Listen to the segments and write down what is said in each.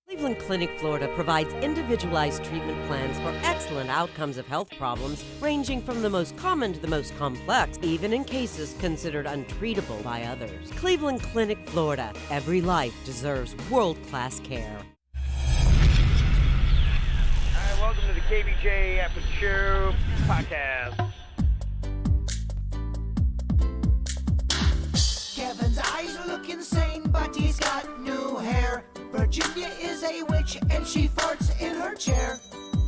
Cleveland Clinic, Florida provides individualized treatment plans for excellent outcomes of health problems ranging from the most common to the most complex, even in cases considered untreatable by others. Cleveland Clinic, Florida. Every life deserves world-class care. Hi, welcome to the KVJ ATS Podcast. Kevin's eyes look insane, but he's got new hair. Virginia is a witch and she farts in her chair.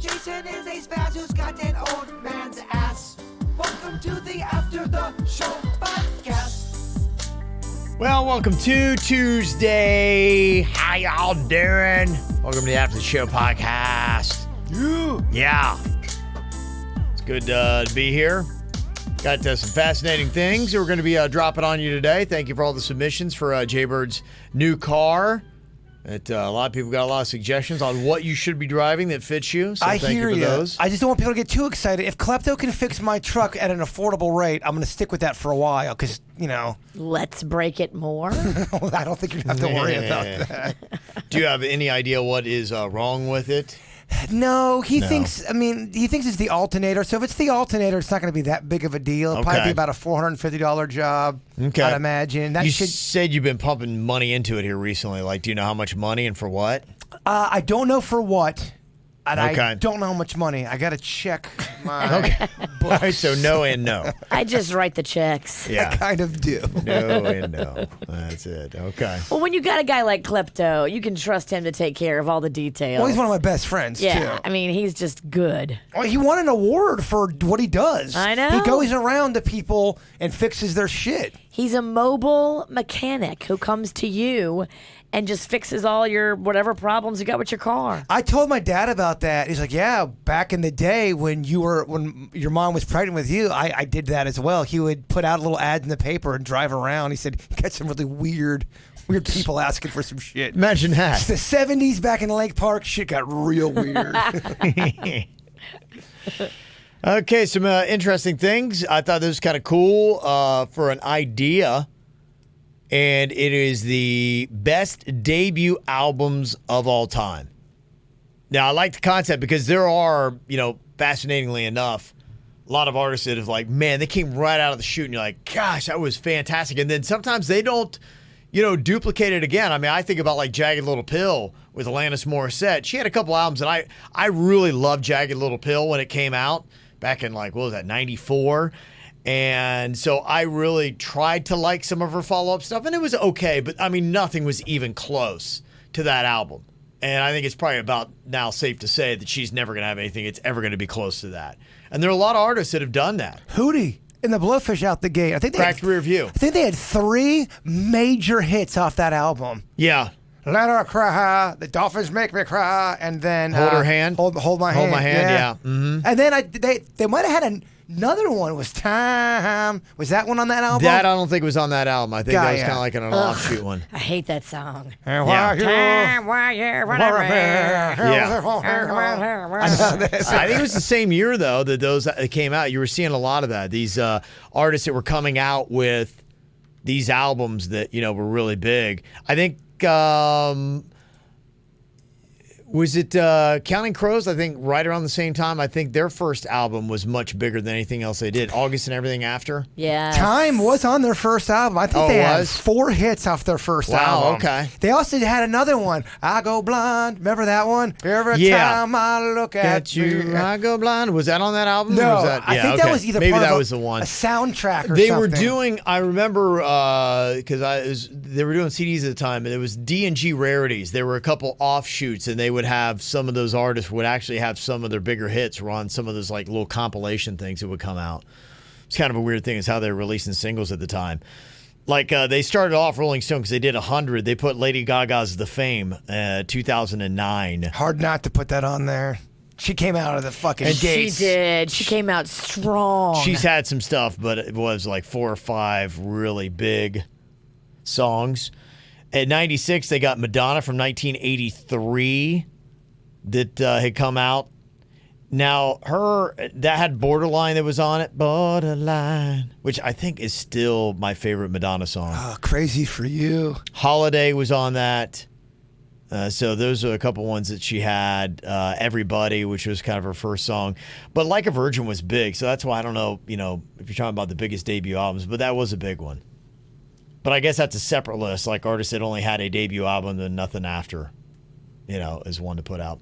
Jason is a spaz who's got an old man's ass. Welcome to the After the Show Podcast. Well, welcome to Tuesday. How y'all doing? Welcome to the After the Show Podcast. Yeah. It's good to be here. Got some fascinating things that we're going to be dropping on you today. Thank you for all the submissions for Jaybirds' new car. A lot of people got a lot of suggestions on what you should be driving that fits you. So I thank hear you for you. those. I just don't want people to get too excited. If Klepto can fix my truck at an affordable rate, I'm going to stick with that for a while because, you know. Let's break it more. I don't think you have to worry about that. Do you have any idea what is wrong with it? No, he thinks it's the alternator. So if it's the alternator, it's not going to be that big of a deal. It'll probably be about a $450 job, Okay. I'd imagine. You said you've been pumping money into it here recently. Like, do you know how much money and for what? I don't know for what. And Okay. I don't know how much money. I got to check my All right, so no and no. I just write the checks. Yeah. I kind of do. No and no. That's it. Okay. Well, when you got a guy like Klepto, you can trust him to take care of all the details. Well, he's one of my best friends, yeah, too. I mean, he's just good. Well, he won an award for what he does. I know. He goes around to people and fixes their shit. He's a mobile mechanic who comes to you and just fixes all your whatever problems you got with your car. I told my dad about that. He's like, yeah, back in the day when your mom was pregnant with you, I did that as well. He would put out a little ad in the paper and drive around. He said he got some really weird people asking for some shit. Imagine that. It's the 70s back in Lake Park. Shit got real weird. Okay, some interesting things. I thought this was kind of cool for an idea. And it is the best debut albums of all time. Now, I like the concept because there are, fascinatingly enough, a lot of artists that have like, man, they came right out of the chute and you're like, gosh, that was fantastic. And then sometimes they don't, duplicate it again. I mean, I think about like Jagged Little Pill with Alanis Morissette. She had a couple albums and I really loved Jagged Little Pill when it came out back in 94. And so I really tried to like some of her follow-up stuff, and it was okay, but I mean, nothing was even close to that album. And I think it's probably about now safe to say that she's never going to have anything that's ever going to be close to that. And there are a lot of artists that have done that. Hootie and the Blowfish out the gate. I think Cracked Rear View. I think they had 3 major hits off that album. Yeah. Let her cry, the dolphins make me cry, and then Hold her hand. Hold my hand. Hold my hand, yeah. Mm-hmm. And then they might have had another one. Was Time. Was that one on that album? That I don't think was on that album. I think that was Yeah. kind of like an offshoot one. I hate that song. And Yeah. I think it was the same year, though, that those came out. You were seeing a lot of that. These artists that were coming out with these albums that, were really big. I think, was it Counting Crows? I think right around the same time. I think their first album was much bigger than anything else they did. August and Everything After. Yeah. Time was on their first album. I think they had 4 hits off their first album. Wow, okay. They also had another one. I Go Blind. Remember that one? Every time I look at you. I Go Blind. Was that on that album? No, or was that, I think that was either maybe part that of was the one. a soundtrack or They something. were doing, I remember, because they were doing CDs at the time, and it was D&G Rarities. There were a couple offshoots, and they would have some of those artists would actually have some of their bigger hits were on some of those like little compilation things that would come out. It's kind of a weird thing is how they were releasing singles at the time. Like they started off Rolling Stone because they did 100. They put Lady Gaga's The Fame, 2009. Hard not to put that on there. She came out of the fucking gates. She did. She came out strong. She's had some stuff, but it was like 4 or 5 really big songs. At 96, they got Madonna from 1983 that had come out. Now, that had Borderline that was on it. Borderline, which I think is still my favorite Madonna song. Oh, Crazy for You. Holiday was on that. So those are a couple ones that she had. Everybody, which was kind of her first song. But Like a Virgin was big, so that's why I don't know, if you're talking about the biggest debut albums, but that was a big one. But I guess that's a separate list, like artists that only had a debut album and nothing after, is one to put out.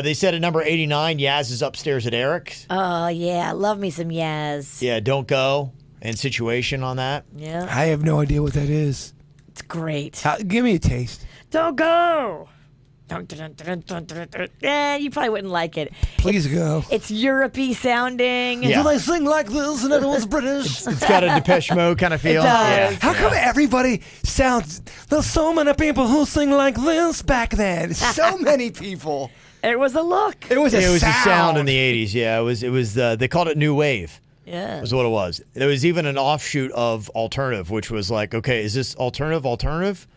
They said at number 89, Yaz is Upstairs at Eric's. Oh, yeah. Love me some Yaz. Yeah, Don't Go and Situation on that. Yeah. I have no idea what that is. It's great. Give me a taste. Don't go. Yeah, you probably wouldn't like it. Please go. It's Europe-y sounding. Yeah. Do they sing like this and everyone's British? It's got a Depeche Mode kind of feel. It does. Yeah. How come everybody sounds... There's so many people who sing like this back then. So many people. It was a look. It was a It was sound. a sound in the 80s. Yeah, it was. They called it New Wave. Yeah. Was what it was. There was even an offshoot of alternative, which was like, okay, is this alternative?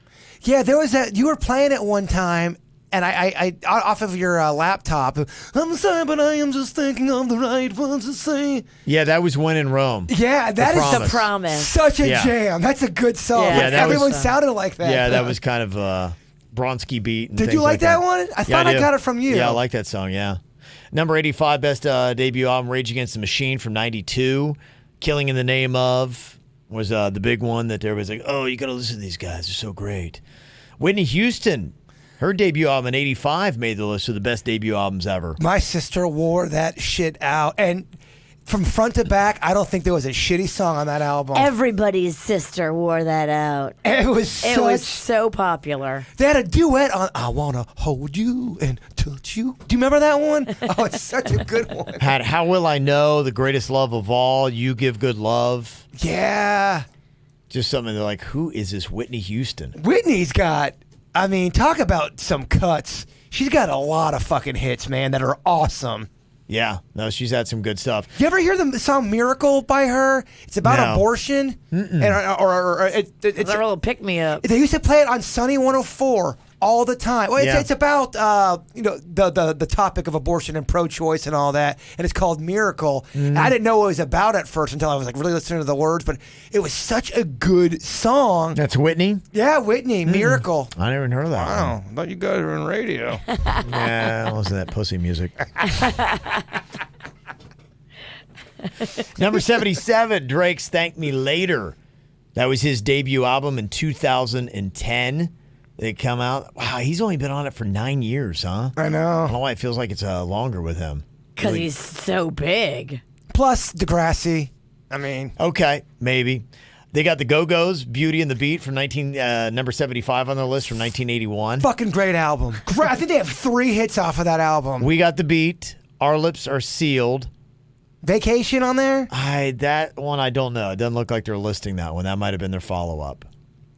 Yeah, there was that. You were playing it one time, and I off of your laptop. I'm sorry, but I am just thinking of the right ones to say. Yeah, that was When in Rome. Yeah, that is Promise. The Promise. such a Yeah. jam. That's a good song. Yeah, Like, that everyone was- sounded like that. Yeah, that was kind of Bronski beat. And Did things you like that that one? I thought I do. got it from you. Yeah, I like that song. Yeah. Number 85, best debut album, Rage Against the Machine from '92. Killing in the Name Of was the big one that everybody's like, oh, you got to listen to these guys. They're so great. Whitney Houston, her debut album in '85 made the list of the best debut albums ever. My sister wore that shit out, and from front to back, I don't think there was a shitty song on that album. Everybody's sister wore that out. It was It such. was so popular. They had a duet on "I Wanna Hold You and Touch You." Do you remember that one? Oh, it's such a good one. Had How Will I Know, The Greatest Love of All, You Give Good Love. Yeah, Just something they're like, who is this Whitney Houston? Whitney's got. I mean, talk about some cuts. She's got a lot of fucking hits, man, that are awesome. Yeah, no, she's had some good stuff. You ever hear the song "Miracle" by her? It's about No. abortion, and it's It's a little pick-me-up. They used to play it on Sunny 104 all the time. Well, Yeah. it's about the topic of abortion and pro-choice and all that, and it's called "Miracle." I didn't know what it was about at first until I was like really listening to the words, but it was such a good song. That's Whitney? Yeah, Whitney, "Miracle." I never even heard of that one. Wow, I thought you guys were in radio. Yeah, listen to that pussy music. Number 77, Drake's Thank Me Later. That was his debut album in 2010. It come out. Wow, he's only been on it for 9 years, huh? I I know. don't know why it feels like it's longer with him. Because he's so big. Plus Degrassi. I mean, Okay, maybe. They got the Go-Go's, Beauty and the Beat from number 75 on their list from 1981. fucking great album. Great. I think they have 3 hits off of that album. We got the Beat, Our Lips Are Sealed. Vacation on there? That one I don't know. It doesn't look like they're listing that one. That might have been their follow-up.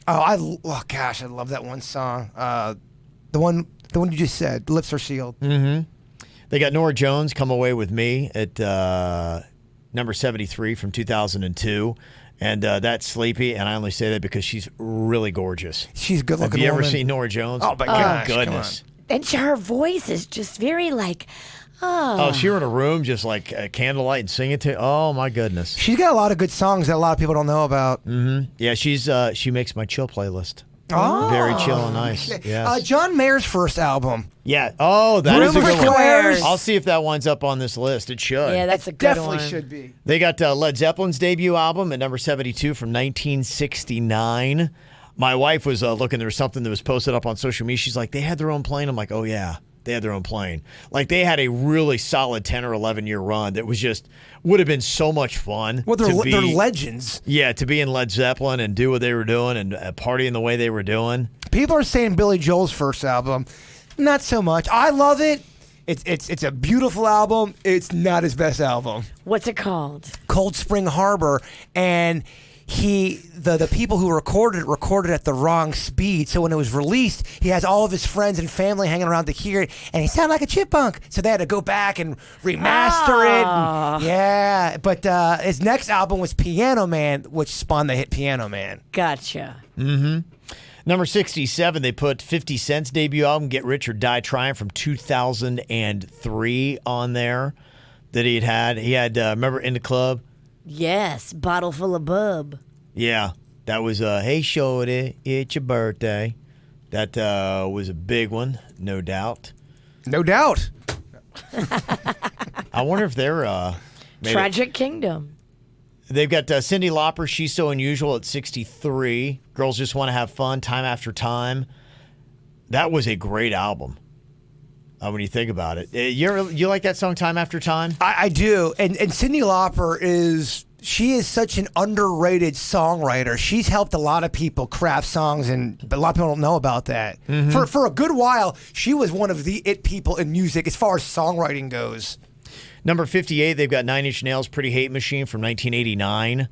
Oh, gosh, I love that one song. The one you just said, "Lips Are Sealed." They got Nora Jones, Come Away With Me at number 73 from 2002. And that's Sleepy, and I only say that because she's really gorgeous. She's a good Have looking. you ever woman. seen Nora Jones? Oh, my gosh, come goodness. And her voice is just very like, Oh, she were in a room just like candlelight and singing to. Oh my goodness. She's got a lot of good songs that a lot of people don't know about. Yeah, she makes my chill playlist. Oh. Very chill and nice. Yes. John Mayer's first album. Yeah. Oh, that Room is a for good one. Squares. I'll see if that one's up on this list. It should. yeah, that's a good Definitely one. should be. They got Led Zeppelin's debut album at number 72 from 1969. My wife was looking. There was something that was posted up on social media. She's like, they had their own plane. I'm like, oh, yeah. They had their own plane. Like, they had a really solid 10 or 11-year run that was just would have been so much fun. Well, they're to be, legends. Yeah, to be in Led Zeppelin and do what they were doing and party in the way they were doing. People are saying Billy Joel's first album. Not so much. I love it. It's a beautiful album. It's not his best album. What's it called? Cold Spring Harbor, and the people who recorded at the wrong speed. So when it was released, he has all of his friends and family hanging around to hear it, and he sounded like a chipmunk. So they had to go back and remaster it. And, yeah, but his next album was Piano Man, which spawned the hit Piano Man. Gotcha. Number 67, they put 50 Cent's debut album, Get Rich or Die Trying, from 2003 on there that he had. He had, remember, In the Club? Yes, bottle full of bub. Yeah, that was, hey, shorty, it's your birthday. That was a big one, no doubt. No doubt. I wonder if they're Tragic Kingdom. They've got Cyndi Lauper, She's So Unusual at 63. Girls Just Want to Have Fun, Time After Time. That was a great album when you think about it. You like that song, Time After Time? I do. And Cyndi Lauper is such an underrated songwriter. She's helped a lot of people craft songs, but a lot of people don't know about that. Mm-hmm. For a good while, she was one of the it people in music as far as songwriting goes. Number 58, they've got 9 Inch Nails' Pretty Hate Machine from 1989.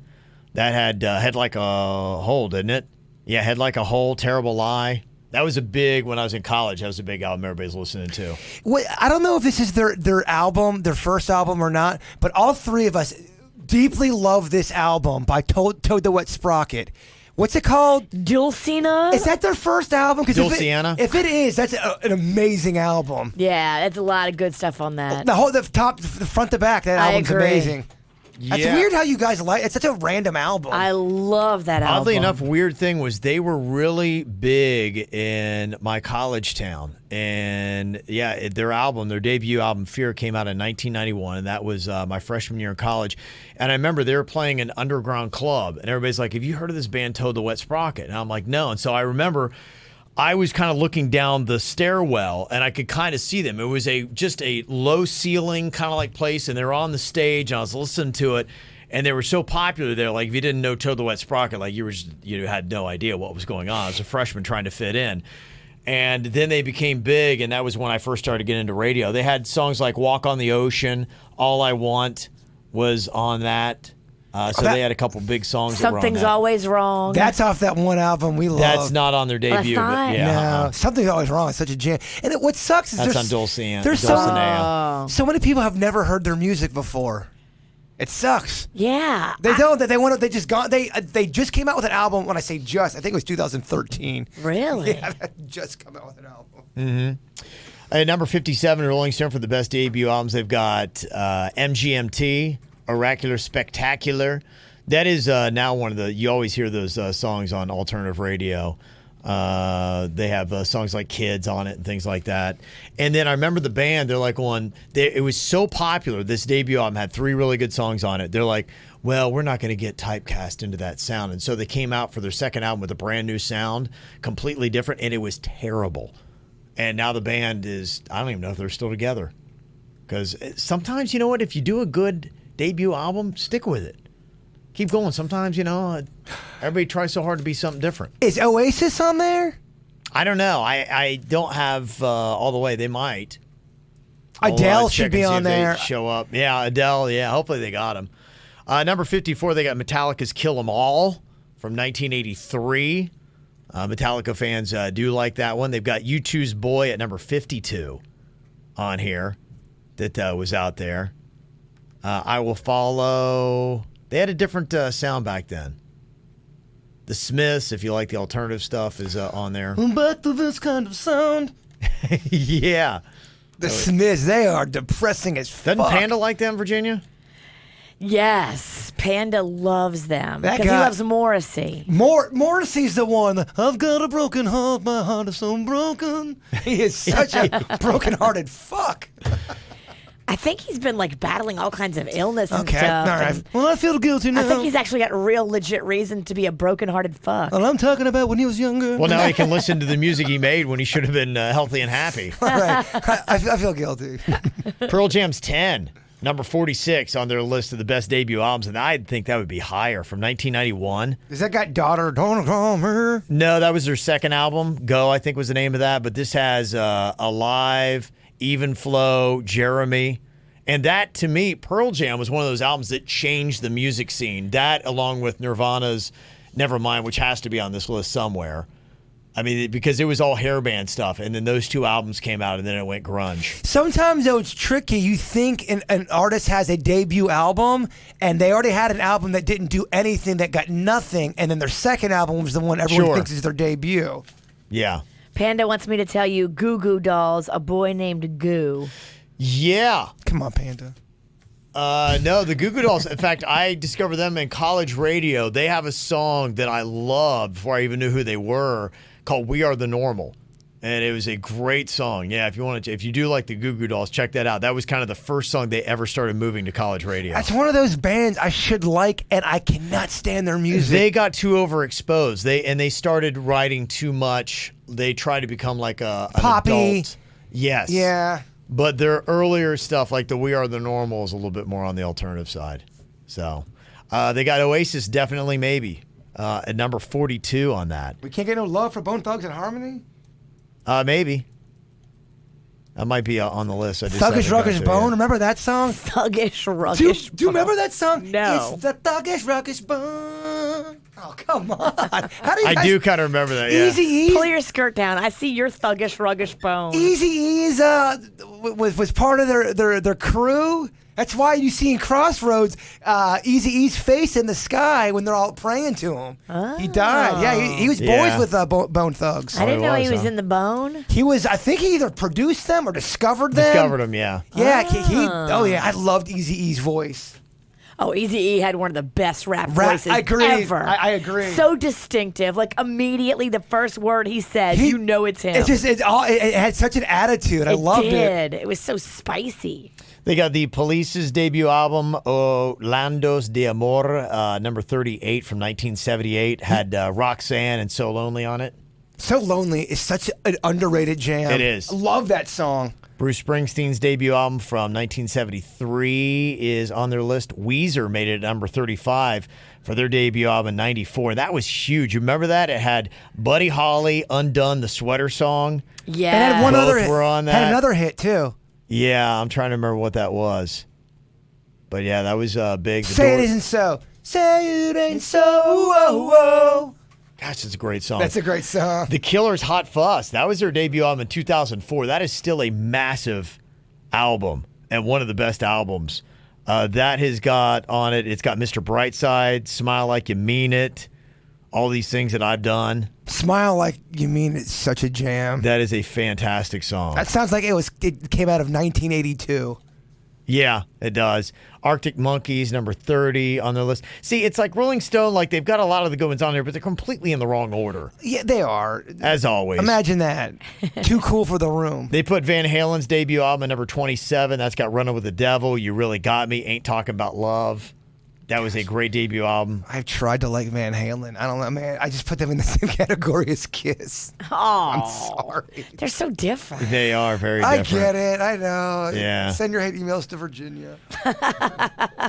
That had Like a Hole, didn't it? Yeah, Head Like a Hole, Terrible Lie. That was when I was in college, that was a big album everybody's listening to. I don't know if this is their album, their first album or not, but all three of us deeply love this album by Toad the Wet Sprocket. What's it called? Dulcina? Is that their first album? Dulciana? If it is, that's an amazing album. Yeah, that's a lot of good stuff on that. The front to back, that album's agree. amazing. That's weird how you guys it's such a random album. I love that album. Oddly enough, weird thing was they were really big in my college town. And yeah, their debut album, Fear, came out in 1991. And that was my freshman year in college. And I remember they were playing an underground club. And everybody's like, have you heard of this band, Toad the Wet Sprocket? And I'm like, no. And so I remember I was kind of looking down the stairwell, and I could kind of see them. It was just a low ceiling kind of like place, and they were on the stage, and I was listening to it, and they were so popular there. Like if you didn't know Toad the Wet Sprocket, like you had no idea what was going on. I was a freshman trying to fit in. And then they became big, and that was when I first started getting into radio. They had songs like Walk on the Ocean, All I Want was on that. They had a couple big songs. Something's Always Wrong. That's off that one album we love. That's not on their debut. That's but yeah, no, Something's Always Wrong. It's such a jam. And what sucks is that's on Dulcinea. There's Dulcinea. so many people have never heard their music before. It sucks. Yeah. They don't. They just came out with an album. When I say just, I think it was 2013. Really? Yeah, they just come out with an album. Mm-hmm. At number 57, Rolling Stone for the best debut albums, they've got MGMT, Oracular Spectacular. That is now one of you always hear those songs on alternative radio. They have songs like Kids on it and things like that. And then I remember the band, they're like it was so popular. This debut album had 3 really good songs on it. They're like, well, we're not going to get typecast into that sound. And so they came out for their second album with a brand new sound, completely different, and it was terrible. And now the band I don't even know if they're still together. Because sometimes, you know what, if you do a good debut album, stick with it. Keep going. Sometimes, everybody tries so hard to be something different. Is Oasis on there? I don't know. I don't have all the way. They might. Adele should be on there. Show up. Yeah, Adele. Yeah, hopefully they got him. Number 54, they got Metallica's Kill 'Em All from 1983. Metallica fans do like that one. They've got U2's Boy at number 52 on here that was out there. I Will Follow. They had a different sound back then. The Smiths, if you like the alternative stuff, is on there. Back to this kind of sound. Yeah. The Smiths, they are depressing as fuck. Doesn't Panda like them, Virginia? Yes, Panda loves them That because he guy- loves Morrissey. Morrissey's the one. I've got a broken heart, my heart is so broken. He is such a broken-hearted fuck. I think he's been battling all kinds of illness and Okay, stuff. all right. and Well, I feel guilty now. I think he's actually got real legit reason to be a broken-hearted fuck. Well, I'm talking about when he was younger. Well, now he can listen to the music he made when he should have been healthy and happy. All right. I feel guilty. Pearl Jam's 10, number 46 on their list of the best debut albums, and I'd think that would be higher, from 1991. Is that got Daughter, Don't Call Her? No, that was their second album. Go, I think, was the name of that. But this has Alive, Even Flow, Jeremy. And that, to me, Pearl Jam was one of those albums that changed the music scene. That, along with Nirvana's Nevermind, which has to be on this list somewhere. I mean, because it was all hair band stuff. And then those 2 albums came out, and then it went grunge. Sometimes, though, it's tricky. You think an artist has a debut album, and they already had an album that didn't do anything, that got nothing, and then their second album was the one everyone thinks is their debut. Yeah. Panda wants me to tell you Goo Goo Dolls, A Boy Named Goo. Yeah. Come on, Panda. No, the Goo Goo Dolls. In fact, I discovered them in college radio. They have a song that I loved before I even knew who they were, called "We Are the Normal," and it was a great song. Yeah, if you do like the Goo Goo Dolls, check that out. That was kind of the first song they ever started moving to college radio. That's one of those bands I should like, and I cannot stand their music. They got too overexposed. They started writing too much. They tried to become like an Poppy. adult. Yes. Yeah. But their earlier stuff, like the "We Are the Normal," is a little bit more on the alternative side. So they got Oasis, Definitely Maybe, at number 42 on that. We can't get no love for Bone Thugs and Harmony? Maybe. That might be on the list. I just Thuggish haven't got Ruggish to it Bone. Yet. Remember that song? Thuggish, Do ruggish. you remember that song? No. It's the Thuggish Ruggish Bone. Oh, come on. How do you I guys... do kind of remember that, yeah. Easy Pull E's. your skirt down. I see your thuggish, ruggish bone. Easy E's was part of their crew. That's why you see in Crossroads Easy E's face in the sky when they're all praying to him. He died. Yeah, he was Yeah. boys with Bone Thugs. I didn't know he was, was huh? in the bone. He was. I think he either produced them or discovered them. Discovered them, yeah. Yeah. Oh yeah. I loved Easy E's voice. Oh, Eazy-E had one of the best rap voices I agree. ever. I agree. So distinctive. Like immediately the first word he said, you know it's him. It had such an attitude. I loved it. It was so spicy. They got the Police's debut album, Orlandos de Amor, number 38 from 1978. Had Roxanne and So Lonely on it. So Lonely is such an underrated jam. It is. I love that song. Bruce Springsteen's debut album from 1973 is on their list. Weezer made it at number 35 for their debut album in 94. That was huge. You remember that? It had Buddy Holly, Undone, the Sweater Song. Yeah. And had one Both other hit. were on that. Had another hit too. Yeah, I'm trying to remember what that was. But yeah, that was big. Say it isn't so. Say it ain't so. Whoa, whoa. Gosh, it's a great song. That's a great song. The Killers' Hot Fuss. That was their debut album in 2004. That is still a massive album and one of the best albums. That has got on it, it's got Mr. Brightside, Smile Like You Mean It, all these things that I've done. Smile Like You Mean It's such a jam. That is a fantastic song. That sounds like it came out of 1982. Yeah, it does. Arctic Monkeys, number 30 on their list. See, it's like Rolling Stone, like they've got a lot of the good ones on there, but they're completely in the wrong order, Yeah, they are. as always. Imagine that. Too cool for the room. They put Van Halen's debut album at number 27. That's got Running with the Devil, You Really Got Me, Ain't Talking About Love. That was a great debut album. I've tried to like Van Halen. I don't know, man. I just put them in the same category as Kiss. Oh, I'm sorry. they're so different. They are very I different. get it. I know. Yeah. Send your hate emails to Virginia.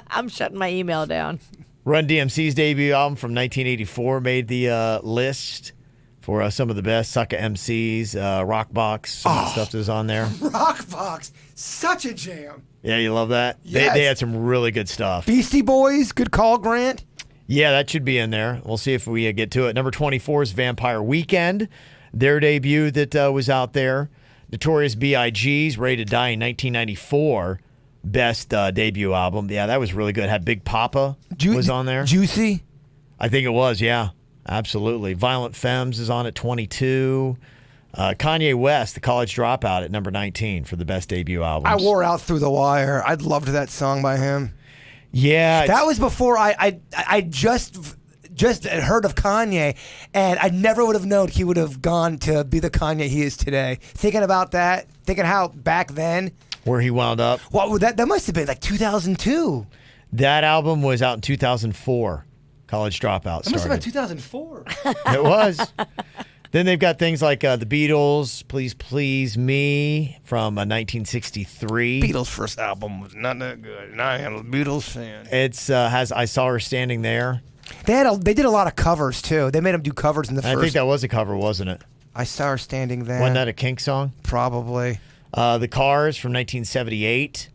I'm shutting my email down. Run DMC's debut album from 1984 made the list for some of the best Sucka MCs, Rockbox, some of the stuff that's on there. Rockbox, such a jam. Yeah, you love that? Yes. They had some really good stuff. Beastie Boys, good call, Grant. Yeah, that should be in there. We'll see if we get to it. Number 24 is Vampire Weekend, their debut that was out there. Notorious B.I.G.'s Ready to Die in 1994, best debut album. Yeah, that was really good. Had Big Papa was on there. Juicy. I think it was, yeah. Absolutely. Violent Femmes is on at 22. Kanye West, The College Dropout, at number 19 for the best debut albums. I wore out Through the Wire. I loved that song by him. Yeah. That was before I just heard of Kanye, and I never would have known he would have gone to be the Kanye he is today. Thinking about that, thinking how back then, where he wound up. what that must have been like 2002. That album was out in 2004. College Dropout That must have been started. 2004. It was. Then they've got things like the Beatles, Please Please Me from 1963. Beatles' first album was not that good, and I am a Beatles fan. It's has I Saw Her Standing There. They did a lot of covers too. They made them do covers in the I first. think that was a cover, wasn't it? I Saw Her Standing There. Wasn't that a Kink song? Probably. The Cars from 1978.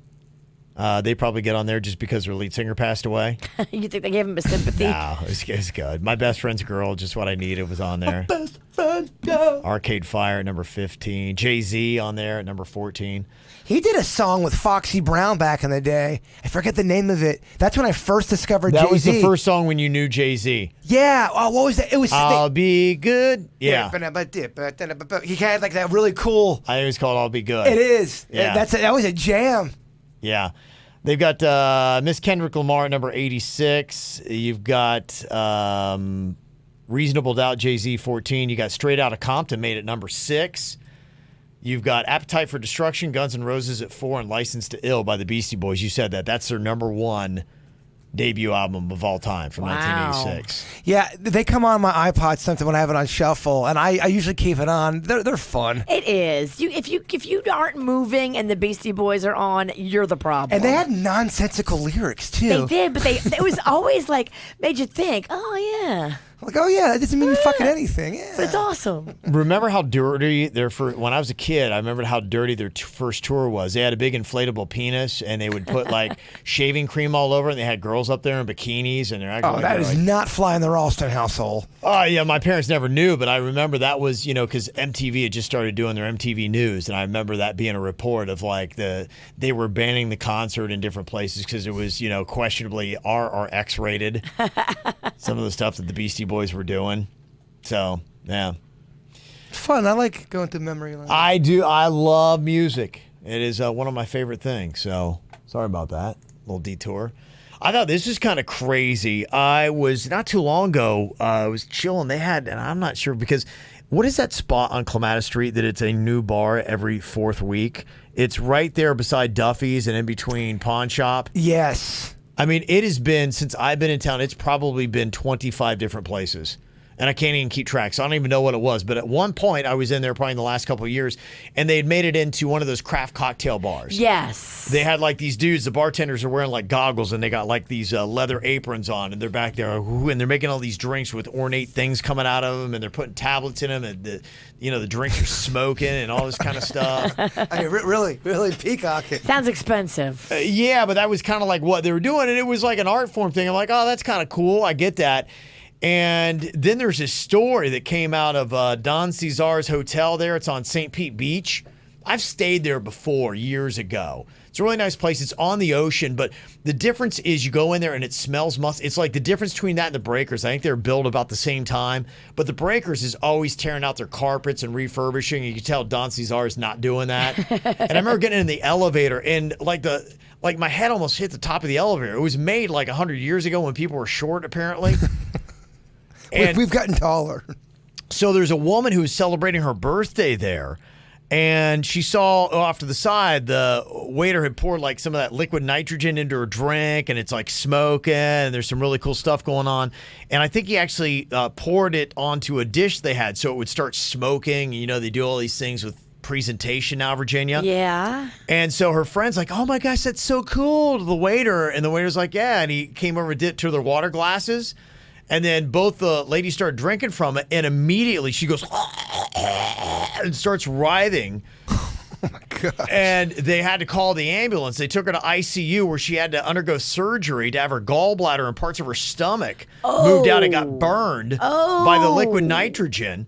They probably get on there just because their lead singer passed away. You think they gave him a sympathy? No, it's good. My Best Friend's Girl, just what I needed, was on there. Best friend, go. Arcade Fire at number 15. Jay-Z on there at number 14. He did a song with Foxy Brown back in the day. I forget the name of it. That's when I first discovered Jay-Z. That was the first song when you knew Jay-Z. Yeah. Oh, what was that? It was. I'll be good. Yeah. He had like that really cool. I think it was called I'll Be Good. It is. Yeah. That was a jam. Yeah. They've got Miss Kendrick Lamar at number 86. You've got Reasonable Doubt, Jay-Z, 14. You got Straight Outta Compton made it number 6. You've got Appetite for Destruction, Guns N' Roses at 4, and License to Ill by the Beastie Boys. You said that. That's their number 1 debut album of all time from 1986. Yeah, they come on my iPod something when I have it on shuffle, and I usually keep it on. They're fun. It is. If you aren't moving and the Beastie Boys are on, you're the problem. And they had nonsensical lyrics too. They did, but it was always like made you think, oh yeah. Like, oh yeah, that doesn't mean fucking anything. Yeah. But it's awesome. Remember how dirty when I was a kid, I remembered how dirty their first tour was. They had a big inflatable penis, and they would put like shaving cream all over it, and they had girls up there in bikinis, and they're acting that is not fly in the Ralston household. Oh, yeah, my parents never knew, but I remember that was, because MTV had just started doing their MTV News, and I remember that being a report of like they were banning the concert in different places because it was, questionably R or X rated. Some of the stuff that the Beastie Boys were doing. So, yeah. It's fun. I like going through memory lane. I do. I love music. It is one of my favorite things. So, sorry about that little detour. I thought this was kind of crazy. I was, not too long ago, I was chilling. They had, and I'm not sure because, what is that spot on Clematis Street that it's a new bar every 4th week? It's right there beside Duffy's and in between Pawn Shop. Yes. I mean, it has been, since I've been in town, it's probably been 25 different places. And I can't even keep track, so I don't even know what it was. But at one point, I was in there probably in the last couple of years, and they had made it into one of those craft cocktail bars. Yes. They had like these dudes, the bartenders are wearing like goggles, and they got like these leather aprons on, and they're back there, and they're making all these drinks with ornate things coming out of them, and they're putting tablets in them, and the drinks are smoking and all this kind of stuff. I mean, really peacocking. Sounds expensive. Yeah, but that was kind of like what they were doing, and it was like an art form thing. I'm like, oh, that's kind of cool. I get that. And then there's this story that came out of Don Cesar's hotel there. It's on St. Pete Beach. I've stayed there before years ago. It's a really nice place. It's on the ocean, but the difference is you go in there and it smells musty. It's like the difference between that and the Breakers. I think they're built about the same time, but the Breakers is always tearing out their carpets and refurbishing. You can tell Don Cesar is not doing that. And I remember getting in the elevator and like my head almost hit the top of the elevator. It was made like 100 years ago when people were short, apparently. And we've gotten taller. So there's a woman who was celebrating her birthday there, and she saw off to the side the waiter had poured like some of that liquid nitrogen into her drink, and it's like smoking, and there's some really cool stuff going on. And I think he actually poured it onto a dish they had so it would start smoking. They do all these things with presentation now, Virginia. Yeah. And so her friend's like, oh my gosh, that's so cool, to the waiter. And the waiter's like, yeah. And he came over and did it to their water glasses. And then both the ladies started drinking from it, and immediately she goes and starts writhing. Oh my God. And they had to call the ambulance. They took her to ICU where she had to undergo surgery to have her gallbladder and parts of her stomach moved out and got burned by the liquid nitrogen.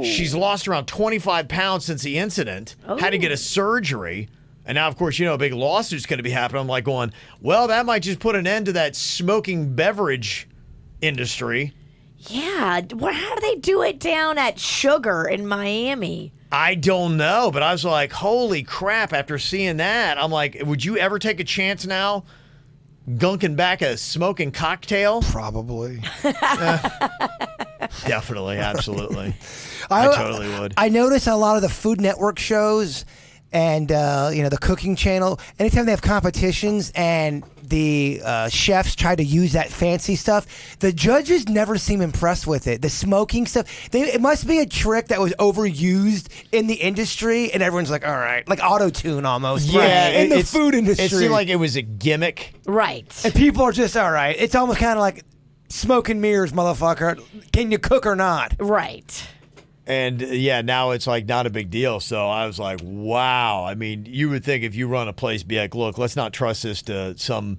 She's lost around 25 pounds since the incident, had to get a surgery. And now, of course, a big lawsuit's going to be happening. I'm like going, well, that might just put an end to that smoking beverage industry. Yeah. How do they do it down at Sugar in Miami? I don't know, but I was like, holy crap, after seeing that, I'm like, would you ever take a chance now gunking back a smoking cocktail? Probably. Definitely, absolutely. I totally would. I notice a lot of the Food Network shows and the cooking channel, anytime they have competitions and the chefs try to use that fancy stuff, the judges never seem impressed with it. The smoking stuff, it must be a trick that was overused in the industry, and everyone's like, all right, like auto-tune almost. Yeah, right? In the food industry. It seemed like it was a gimmick. Right. And people are just, all right, it's almost kind of like smoke and mirrors, motherfucker. Can you cook or not? Right. And yeah, now it's like not a big deal. So I was like, wow. I mean, you would think if you run a place, be like, look, let's not trust this to some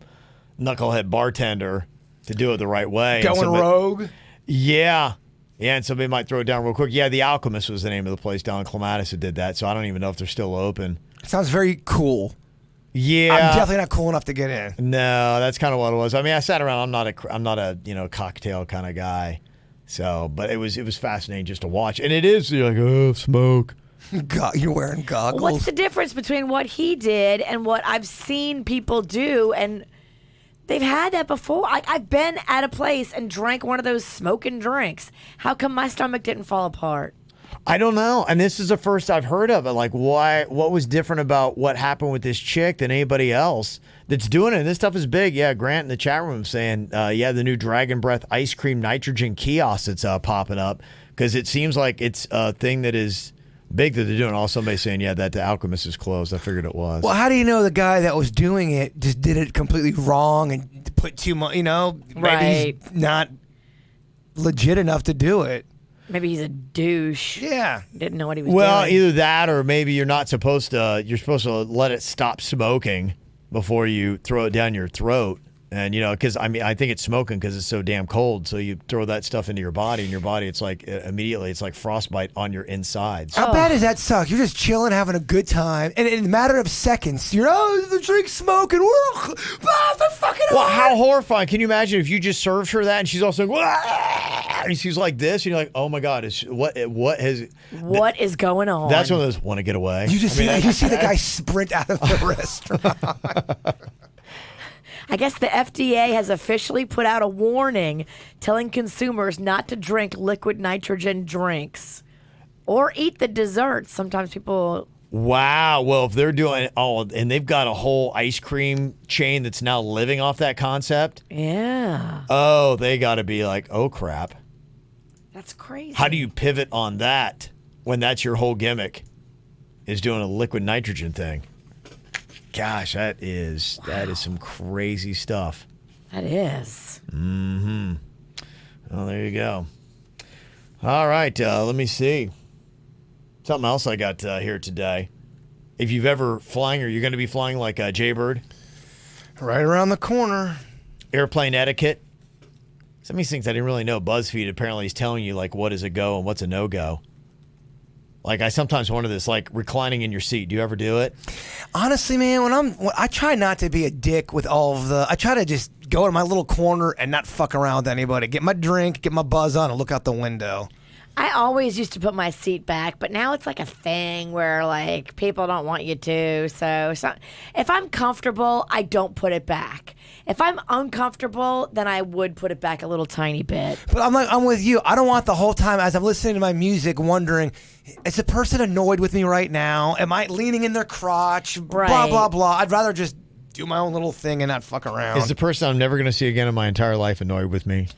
knucklehead bartender to do it the right way. Going rogue? Yeah. Yeah, and somebody might throw it down real quick. Yeah, the Alchemist was the name of the place down in Clematis that did that. So I don't even know if they're still open. Sounds very cool. Yeah. I'm definitely not cool enough to get in. No, that's kind of what it was. I mean, I sat around. I'm not a cocktail kind of guy. So, but it was fascinating just to watch. And it is, you're like, oh, smoke. God, you're wearing goggles. What's the difference between what he did and what I've seen people do? And They've had that before. I've been at a place and drank one of those smoking drinks. How come my stomach didn't fall apart? I don't know. And this is the first I've heard of it. Like, why? What was different about what happened with this chick than anybody else that's doing it? And this stuff is big. Yeah, Grant in the chat room saying, the new Dragon Breath ice cream nitrogen kiosk that's popping up, because it seems like it's a thing that is big that they're doing. Also, somebody saying, that the Alchemist is closed. I figured it was. Well, how do you know the guy that was doing it just did it completely wrong and put too much, maybe he's not legit enough to do it. Maybe he's a douche. Yeah. Didn't know what he was doing. Well, either that or maybe you're supposed to let it stop smoking before you throw it down your throat. And, because I think it's smoking because it's so damn cold. So you throw that stuff into your body, and your body, it's like immediately, it's like frostbite on your insides. How bad does that suck? You're just chilling, having a good time, and in a matter of seconds, you're, the drink smoking. The fucking Well, how horrifying. Can you imagine if you just served her that and she's also going, and she's like this, and you're like, oh my God, what is going on? That's one of those want to get away. You just see the guy sprint out of the restaurant. I guess the FDA has officially put out a warning telling consumers not to drink liquid nitrogen drinks or eat the desserts. Sometimes people... Wow. Well, if they're doing and they've got a whole ice cream chain that's now living off that concept. Yeah. Oh, they got to be like, oh, crap. That's crazy. How do you pivot on that when that's your whole gimmick, is doing a liquid nitrogen thing? Gosh, that is some crazy stuff. That is. Mm-hmm. Well, there you go. All right, let me see. Something else I got here today. If you've ever flying, or you're going to be flying like Jaybird. Right around the corner. Airplane etiquette. Some of these things I didn't really know. BuzzFeed apparently is telling you like what is a go and what's a no-go. Like, I sometimes wonder this, like reclining in your seat. Do you ever do it? Honestly, man, I try not to be a dick with all of I try to just go in my little corner and not fuck around with anybody. Get my drink, get my buzz on, and look out the window. I always used to put my seat back, but now it's like a thing where like people don't want you to. So if I'm comfortable, I don't put it back. If I'm uncomfortable, then I would put it back a little tiny bit. But I'm with you. I don't want the whole time as I'm listening to my music wondering, is the person annoyed with me right now? Am I leaning in their crotch? Right. Blah, blah, blah. I'd rather just do my own little thing and not fuck around. Is the person I'm never going to see again in my entire life annoyed with me?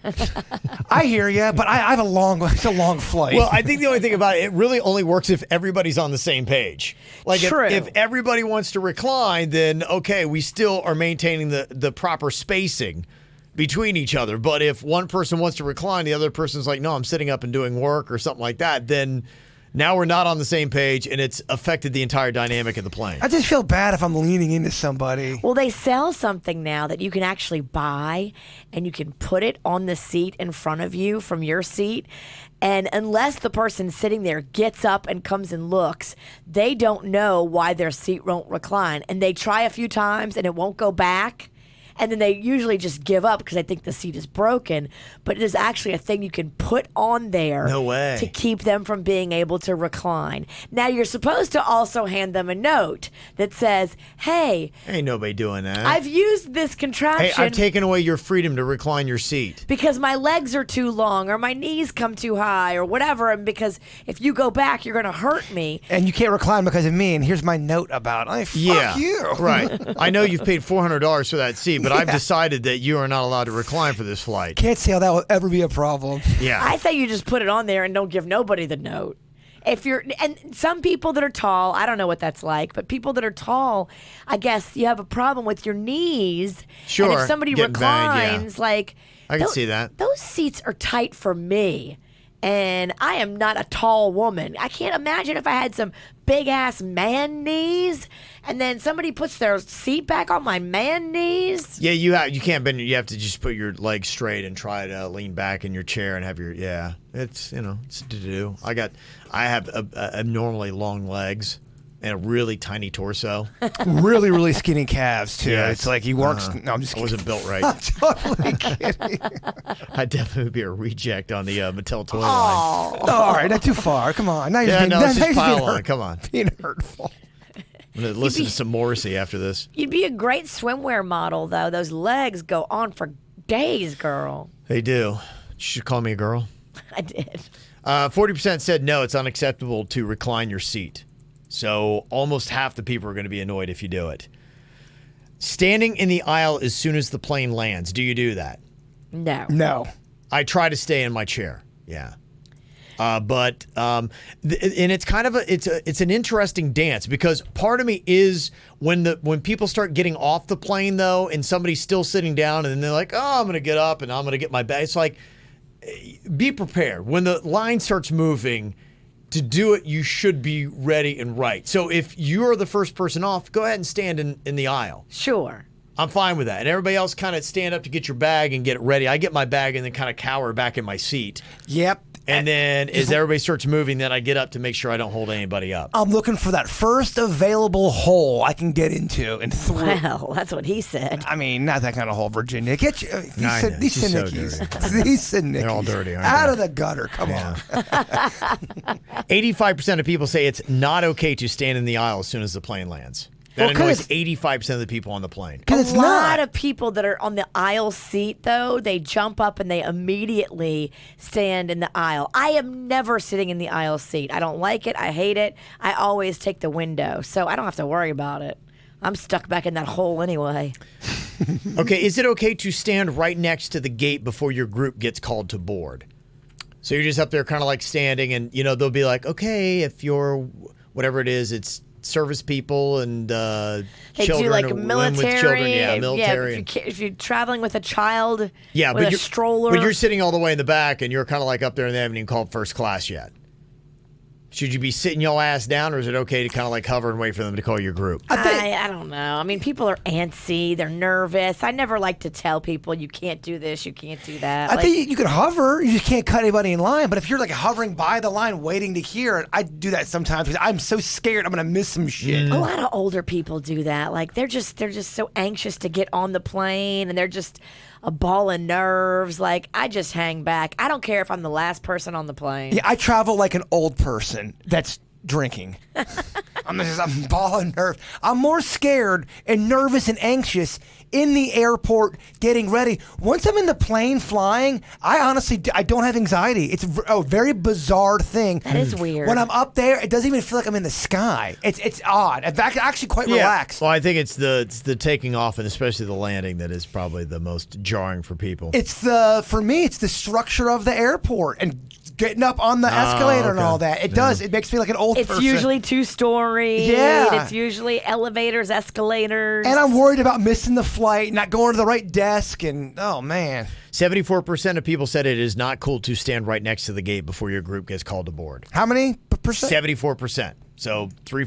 I hear you, but I have it's a long flight. Well, I think the only thing about it really only works if everybody's on the same page. Like True. If everybody wants to recline, then okay, we still are maintaining the proper spacing between each other. But if one person wants to recline, the other person's like, no, I'm sitting up and doing work or something like that, then now we're not on the same page, and it's affected the entire dynamic of the plane. I just feel bad if I'm leaning into somebody. Well, they sell something now that you can actually buy, and you can put it on the seat in front of you from your seat. And unless the person sitting there gets up and comes and looks, they don't know why their seat won't recline. And they try a few times, and it won't go back. And then they usually just give up because they think the seat is broken. But it is actually a thing you can put on there. No way. To keep them from being able to recline. Now, you're supposed to also hand them a note that says, hey, Ain't nobody doing that. I've used this contraption. Hey, I've taken away your freedom to recline your seat. Because my legs are too long or my knees come too high or whatever. And because if you go back, you're going to hurt me. And you can't recline because of me. And here's my note about it. Fuck you. Right. I know you've paid $400 for that seat, but I've decided that you are not allowed to recline for this flight. Can't see how that will ever be a problem. Yeah. I say you just put it on there and don't give nobody the note. And some people that are tall, I don't know what that's like, but people that are tall, I guess you have a problem with your knees. Sure. And if somebody Getting reclines, banged, like I can see that. Those seats are tight for me. And I am not a tall woman. I can't imagine if I had some big ass man knees and then somebody puts their seat back on my man knees. Yeah, you can't bend. You have to just put your legs straight and try to lean back in your chair and have your It's it's to do. I have abnormally long legs and a really tiny torso. Really, really skinny calves too. Yeah, it's like he works. No, I'm just kidding. I wasn't built right. I'm totally kidding. I'd definitely be a reject on the Mattel toy line. All right, not too far. Come on. Now you're Yeah, being, no, now let's you're just being pile on. hurt- Come on. Being hurtful. I'm going to listen to some Morrissey after this. You'd be a great swimwear model, though. Those legs go on for days, girl. They do. You should call me a girl. I did. 40% said no, it's unacceptable to recline your seat. So almost half the people are going to be annoyed if you do it. Standing in the aisle as soon as the plane lands. Do you do that? No. I try to stay in my chair. Yeah. And it's kind of it's an interesting dance because part of me is when people start getting off the plane though, and somebody's still sitting down, and then they're like, oh, I'm going to get up and I'm going to get my bag. It's like, be prepared. When the line starts moving, to do it, you should be ready and right. So if you're the first person off, go ahead and stand in the aisle. Sure. I'm fine with that. And everybody else kind of stand up to get your bag and get it ready. I get my bag and then kind of cower back in my seat. Yep. And then as everybody starts moving, then I get up to make sure I don't hold anybody up. I'm looking for that first available hole I can get into and through. Well, that's what he said. I mean, not that kind of hole, Virginia. Get you, these She's so Sinickies. dirty. These Sinickies. They're all dirty, aren't Out they? of the gutter. Come on. 85% of people say it's not okay to stand in the aisle as soon as the plane lands. That Well, annoys 85% of the people on the plane. Because it's a lot not. of people that are on the aisle seat, though, they jump up and they immediately stand in the aisle. I am never sitting in the aisle seat. I don't like it. I hate it. I always take the window, so I don't have to worry about it. I'm stuck back in that hole anyway. Okay, is it okay to stand right next to the gate before your group gets called to board? So you're just up there kind of like standing, and they'll be like, okay, if you're whatever it is, it's service people and They children do like or military. women with children. Yeah, military. If you're traveling with a child, with but a stroller. But you're sitting all the way in the back, and you're kind of like up there, and they haven't even called first class yet. Should you be sitting your ass down, or is it okay to kind of like hover and wait for them to call your group? I don't know. I mean, people are antsy. They're nervous. I never like to tell people you can't do this, you can't do that. I think you can hover. You just can't cut anybody in line. But if you're like hovering by the line waiting to hear it, I do that sometimes because I'm so scared I'm going to miss some shit. a lot of older people do that. Like they're just so anxious to get on the plane, and they're just a ball of nerves. Like I just hang back. I don't care if I'm the last person on the plane. Yeah, I travel like an old person that's drinking. I'm a ball of nerves. I'm more scared and nervous and anxious in the airport getting ready. Once I'm in the plane flying, I don't have anxiety. It's a very bizarre thing. That is weird. When I'm up there, it doesn't even feel like I'm in the sky. It's odd. In fact, actually quite relaxed. Well, I think it's the taking off and especially the landing that is probably the most jarring for people. For me, it's the structure of the airport and getting up on the escalator and all that. It does. It makes me like an old person. It's usually 2-story. Yeah. It's usually elevators, escalators. And I'm worried about missing the flight, not going to the right desk, and oh man. 74% of people said it is not cool to stand right next to the gate before your group gets called to board. How many percent? 74%. So 3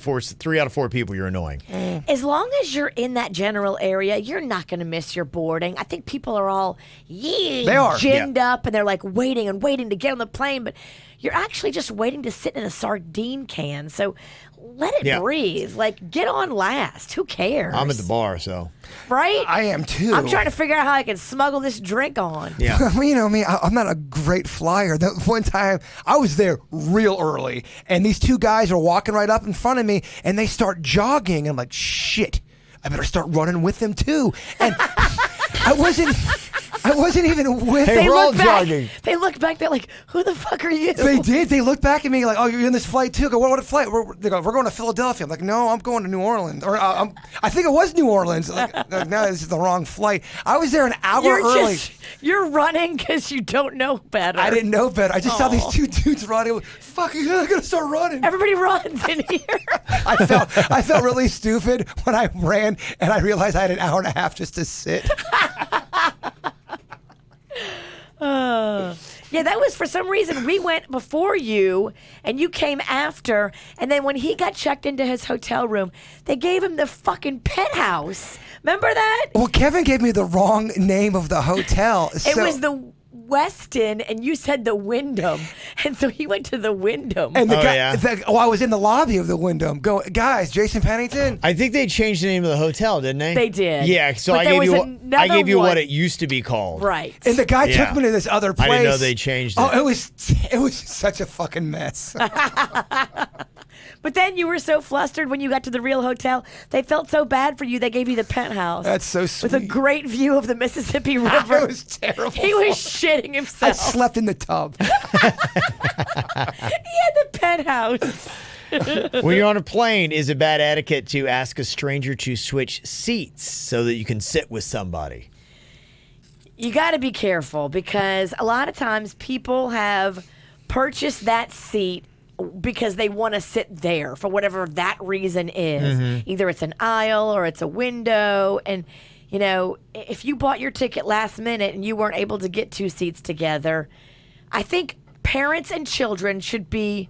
out of 4 people you're annoying. As long as you're in that general area, you're not going to miss your boarding. I think people are all ginned up, and they're like waiting to get on the plane, but you're actually just waiting to sit in a sardine can. So let it breathe. Like, get on last. Who cares? I'm at the bar, so. Right? I am too. I'm trying to figure out how I can smuggle this drink on. Yeah. Well, you know me, I'm not a great flyer. That one time, I was there real early, and these two guys are walking right up in front of me, and they start jogging, and I'm like, shit, I better start running with them too. And I wasn't even with them. Hey, we're all look back, jogging. They look back, they're like, who the fuck are you? They did. They looked back at me like, oh, you're in this flight too? I go, what flight? They go, we're going to Philadelphia. I'm like, no, I'm going to New Orleans. Or I think it was New Orleans. Like, no, this is the wrong flight. I was there an hour early. You're running because you don't know better. I didn't know better. I just saw these two dudes running. Fuck, I'm going to start running. Everybody runs in here. I felt really stupid when I ran, and I realized I had an hour and a half just to sit. Yeah, that was for some reason we went before you and you came after, and then when he got checked into his hotel room, they gave him the fucking penthouse. Remember that? Well, Kevin gave me the wrong name of the hotel. It was the Westin, and you said the Wyndham, and so he went to the Wyndham. And the Oh, guy, yeah. I was in the lobby of the Wyndham. Go, guys, Jason Pennington. I think they changed the name of the hotel, didn't they? They did. Yeah, so But I there gave was you another what one. it used to be called. Right. And the guy Yeah. took me to this other place. I didn't know they changed it. Oh, it was such a fucking mess. But then you were so flustered when you got to the real hotel. They felt so bad for you. They gave you the penthouse. That's so sweet. With a great view of the Mississippi River. It was terrible. He was shitting I himself. slept in the tub. He had the penthouse. When you're on a plane, is it bad etiquette to ask a stranger to switch seats so that you can sit with somebody? You got to be careful because a lot of times people have purchased that seat because they want to sit there for whatever that reason is. Either it's an aisle or it's a window. And, you know, if you bought your ticket last minute and you weren't able to get 2 seats together, I think parents and children should be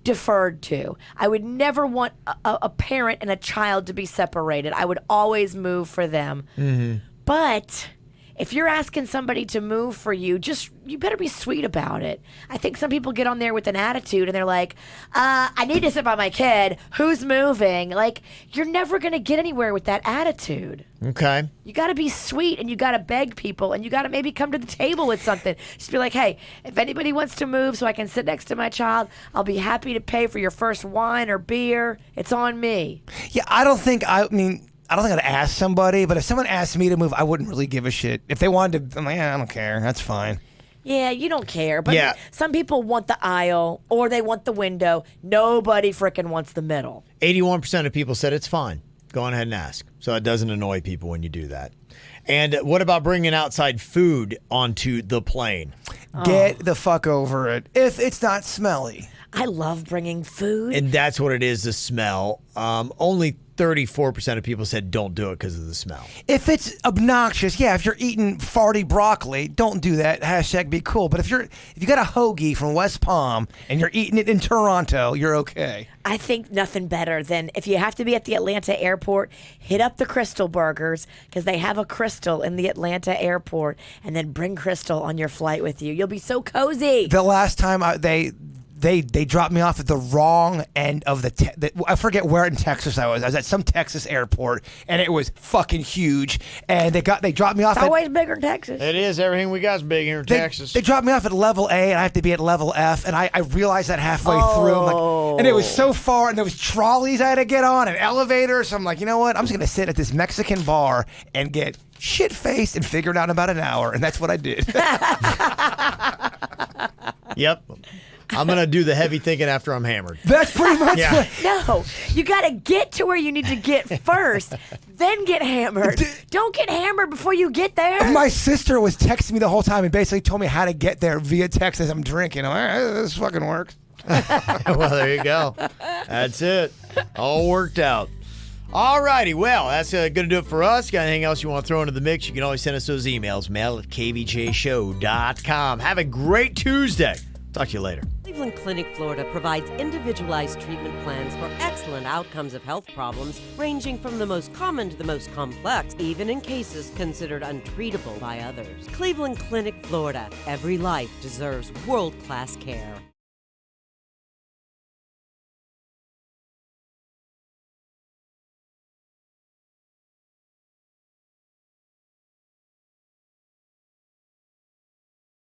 deferred to. I would never want a parent and a child to be separated. I would always move for them. But if you're asking somebody to move for you, you better be sweet about it. I think some people get on there with an attitude and they're like, I need to sit by my kid. Who's moving? Like, you're never going to get anywhere with that attitude. Okay. You got to be sweet and you got to beg people and you got to maybe come to the table with something. Just be like, hey, if anybody wants to move so I can sit next to my child, I'll be happy to pay for your first wine or beer. It's on me. Yeah, I don't think I'd ask somebody, but if someone asked me to move, I wouldn't really give a shit. If they wanted to, I'm like, I don't care. That's fine. Yeah, you don't care. But Yeah. some people want the aisle or they want the window. Nobody frickin' wants the middle. 81% of people said it's fine. Go on ahead and ask. So it doesn't annoy people when you do that. And what about bringing outside food onto the plane? Get the fuck over it. If it's not smelly. I love bringing food. And that's what it is, the smell. Only 34% of people said don't do it because of the smell. If it's obnoxious, yeah, if you're eating farty broccoli, don't do that. # be cool. But if you got a hoagie from West Palm and you're eating it in Toronto, you're okay. I think nothing better than if you have to be at the Atlanta airport, hit up the Crystal Burgers because they have a Crystal in the Atlanta airport, and then bring Crystal on your flight with you. You'll be so cozy. The last time they dropped me off at the wrong end of I forget where in Texas I was. I was at some Texas airport, and it was fucking huge. And they dropped me off. It's always bigger in Texas. It is. Everything we got is big here in Texas. They dropped me off at level A, and I have to be at level F. And I realized that halfway through. I'm like, and it was so far, and there was trolleys I had to get on, and elevators. So I'm like, you know what? I'm just gonna sit at this Mexican bar and get shit-faced and figure it out in about an hour. And that's what I did. Yep. I'm going to do the heavy thinking after I'm hammered. That's pretty much Yeah. No, you got to get to where you need to get first, then get hammered. Don't get hammered before you get there. My sister was texting me the whole time and basically told me how to get there via text as I'm drinking. I'm like, all right, this fucking works. Well, there you go. That's it. All worked out. All righty. Well, that's going to do it for us. Got anything else you want to throw into the mix? You can always send us those emails. mail@kvjshow.com. Have a great Tuesday. Talk to you later. Cleveland Clinic, Florida provides individualized treatment plans for excellent outcomes of health problems ranging from the most common to the most complex, even in cases considered untreatable by others. Cleveland Clinic, Florida. Every life deserves world-class care.